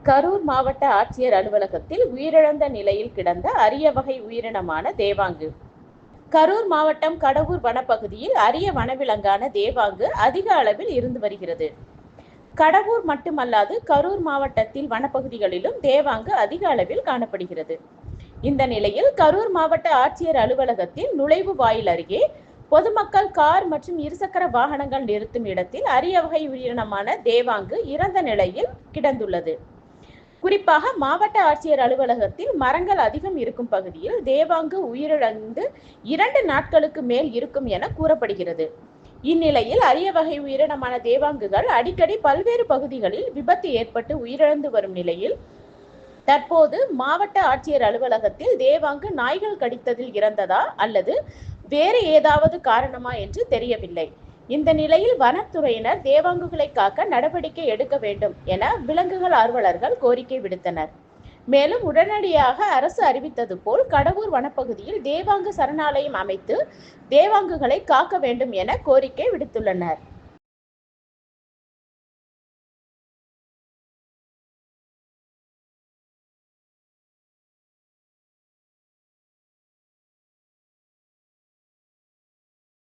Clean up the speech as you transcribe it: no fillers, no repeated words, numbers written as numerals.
கரூர் மாவட்ட ஆட்சியர் அலுவலகத்தில் உயிரிழந்த நிலையில் கிடந்த அரிய வகை உயிரினமான தேவாங்கு. கரூர் மாவட்டம் கடவூர் வனப்பகுதியில் அரிய வனவிலங்கான தேவாங்கு அதிக அளவில் இருந்து வருகிறது. கடவூர் மட்டுமல்லாது கரூர் மாவட்டத்தில் வனப்பகுதிகளிலும் தேவாங்கு அதிக அளவில் காணப்படுகிறது. இந்த நிலையில் கரூர் மாவட்ட ஆட்சியர் அலுவலகத்தில் நுழைவு வாயில் அருகே பொதுமக்கள் கார் மற்றும் இருசக்கர வாகனங்கள் நிறுத்தும் இடத்தில் அரிய வகை உயிரினமான தேவாங்கு இறந்த நிலையில் கிடந்துள்ளது. குறிப்பாக மாவட்ட ஆட்சியர் அலுவலகத்தில் மரங்கள் அதிகம் இருக்கும் பகுதியில் தேவாங்கு உயிரிழந்து 2 நாட்களுக்கு மேல் இருக்கும் என கூறப்படுகிறது. இந்நிலையில் அரிய வகை உயிரினமான தேவாங்குகள் அடிக்கடி பல்வேறு பகுதிகளில் விபத்து ஏற்பட்டு உயிரிழந்து வரும் நிலையில் தற்போது மாவட்ட ஆட்சியர் அலுவலகத்தில் தேவாங்கு நாய்கள் கடித்ததில் இறந்ததா அல்லது வேறு ஏதாவது காரணமா என்று தெரியவில்லை. இந்த நிலையில் வனத்துறையினர் தேவாங்குகளை காக்க நடவடிக்கை எடுக்க வேண்டும் என விலங்குகள் ஆர்வலர்கள் கோரிக்கை விடுத்தனர். மேலும் உடனடியாக அரசு அறிவித்தது போல் கடவூர் வனப்பகுதியில் தேவாங்கு சரணாலயம் அமைத்து தேவாங்குகளை காக்க வேண்டும் என கோரிக்கை விடுத்துள்ளனர்.